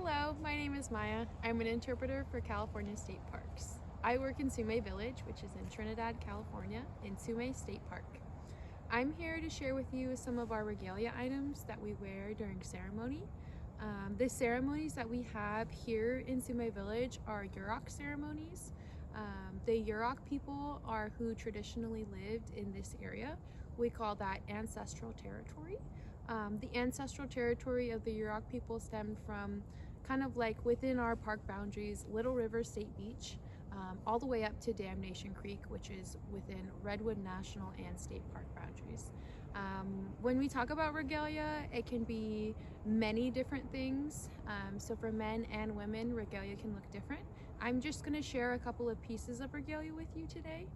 Hello, my name is Maya. I'm an interpreter for California State Parks. I work in Sue-Meg Village, which is in Trinidad, California, in Sue-Meg State Park. I'm here to share with you some of our regalia items that we wear during ceremony. The ceremonies that we have here in Sue-Meg Village are Yurok ceremonies. The Yurok people are who traditionally lived in this area. We call that ancestral territory. The ancestral territory of the Yurok people stemmed from kind of like within our park boundaries, Little River State Beach, all the way up to Damnation Creek, which is within Redwood National and State Park boundaries. When we talk about regalia, it can be many different things. So for men and women, regalia can look different. I'm just going to share a couple of pieces of regalia with you today.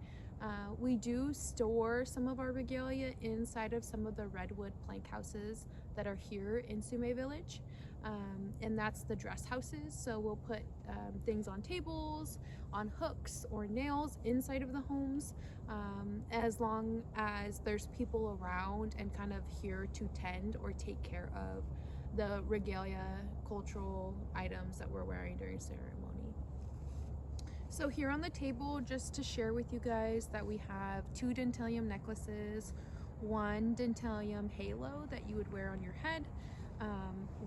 We do store some of our regalia inside of some of the redwood plank houses that are here in Sue-Meg Village, and that's the dress houses. So we'll put things on tables, on hooks or nails inside of the homes, as long as there's people around and kind of here to tend or take care of the regalia cultural items that we're wearing during ceremony. So here on the table, just to share with you guys that we have 2 dentalium necklaces, 1 dentalium halo that you would wear on your head,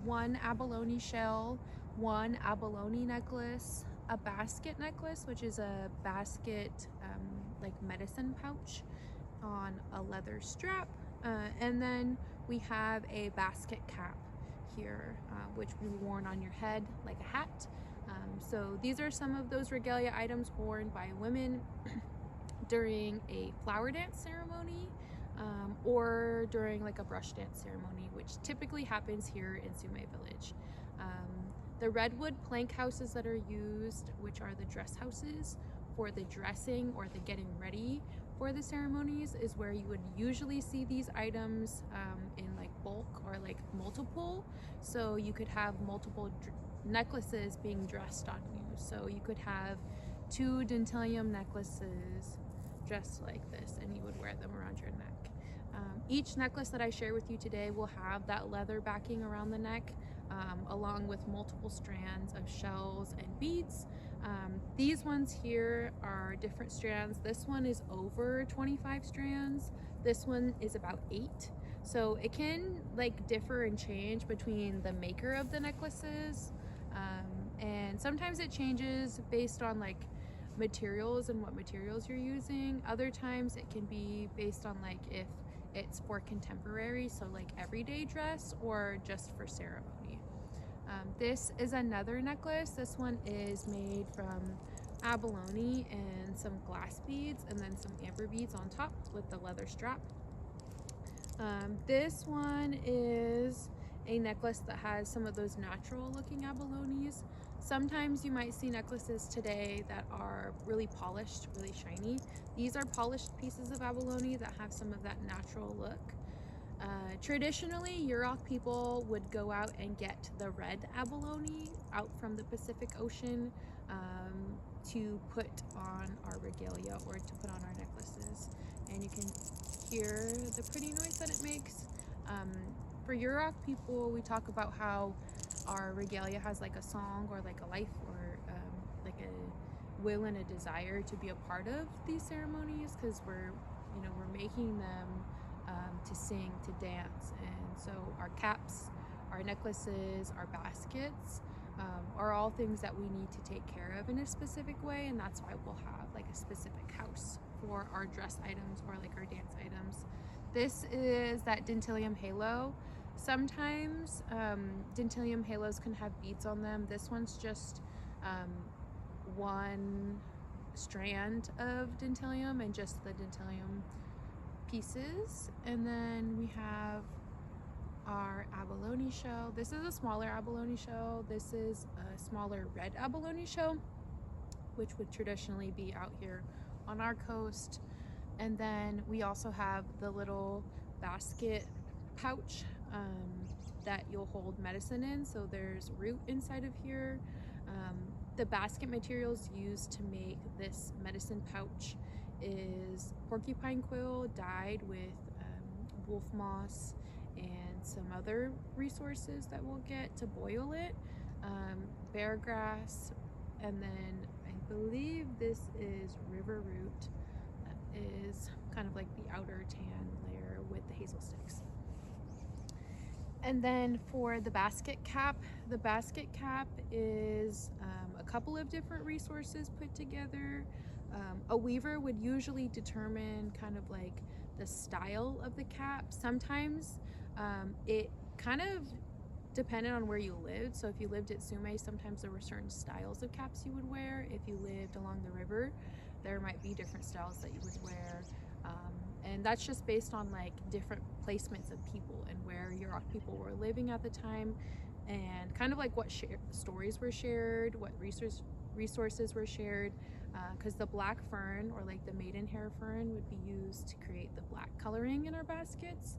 1 abalone shell, 1 abalone necklace, a basket necklace, which is a basket like medicine pouch on a leather strap, and then we have a basket cap here, which will be worn on your head like a hat. So these are some of those regalia items worn by women during a flower dance ceremony, or during like a brush dance ceremony, which typically happens here in Sue-Meg Village. The redwood plank houses that are used, which are the dress houses for the dressing or the getting ready for the ceremonies, is where you would usually see these items in like bulk or like multiple. So you could have multiple necklaces being dressed on you. So you could have 2 dentalium necklaces dressed like this, and you would wear them around your neck. Each necklace that I share with you today will have that leather backing around the neck, along with multiple strands of shells and beads. These ones here are different strands. This one is over 25 strands. This one is about 8. So it can like differ and change between the maker of the necklaces, and sometimes it changes based on like materials and what materials you're using. Other times it can be based on like if it's for contemporary, so like everyday dress, or just for ceremony. This is another necklace. This one is made from abalone and some glass beads, and then some amber beads on top with the leather strap. This one is a necklace that has some of those natural looking abalones. Sometimes you might see necklaces today that are really polished, really shiny. These are polished pieces of abalone that have some of that natural look. Traditionally, Yurok people would go out and get the red abalone out from the Pacific Ocean to put on our regalia or to put on our necklaces. And you can hear the pretty noise that it makes. For Yurok people, we talk about how our regalia has like a song or like a life or like a will and a desire to be a part of these ceremonies, because we're making them to sing, to dance. And so our caps, our necklaces, our baskets are all things that we need to take care of in a specific way, and that's why we'll have like a specific house for our dress items or like our dance items. This is that dentalium halo. Sometimes dentalium halos can have beads on them. This one's just 1 strand of dentalium and just the dentalium pieces. And then we have our abalone shell. This is a smaller abalone shell. This is a smaller red abalone shell, which would traditionally be out here on our coast. And then we also have the little basket pouch that you'll hold medicine in. So there's root inside of here. The basket materials used to make this medicine pouch is porcupine quill dyed with wolf moss and some other resources that we'll get to boil it. bear grass, and then I believe this is river root. That is kind of like the outer tan layer with the hazel sticks. And then for the basket cap is a couple of different resources put together. A weaver would usually determine kind of like the style of the cap. Sometimes it kind of depended on where you lived. So if you lived at Sue-Meg, sometimes there were certain styles of caps you would wear. If you lived along the river, there might be different styles that you would wear. And that's just based on like different placements of people and where Yurok people were living at the time, and kind of like what stories were shared, what resources were shared, because the black fern, or like the maidenhair fern, would be used to create the black coloring in our baskets.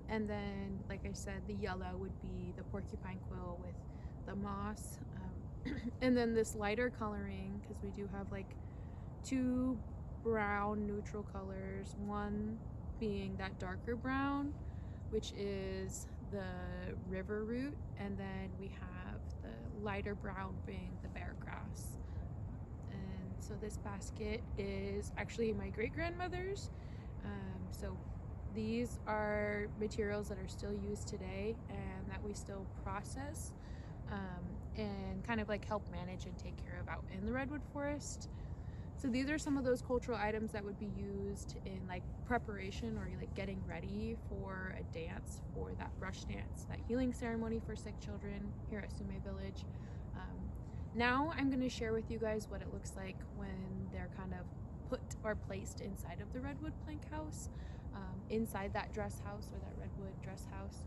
And then, like I said, the yellow would be the porcupine quill with the moss. And then this lighter coloring, because we do have like two brown neutral colors, one being that darker brown, which is the river root, and then we have the lighter brown being the bear grass. And so this basket is actually my great-grandmother's. So these are materials that are still used today and that we still process, and kind of like help manage and take care of out in the redwood forest. So these are some of those cultural items that would be used in like preparation or like getting ready for a dance, for that brush dance, that healing ceremony for sick children here at Sue-Meg Village. Now I'm going to share with you guys what it looks like when they're kind of put or placed inside of the redwood plank house, inside that dress house or that redwood dress house.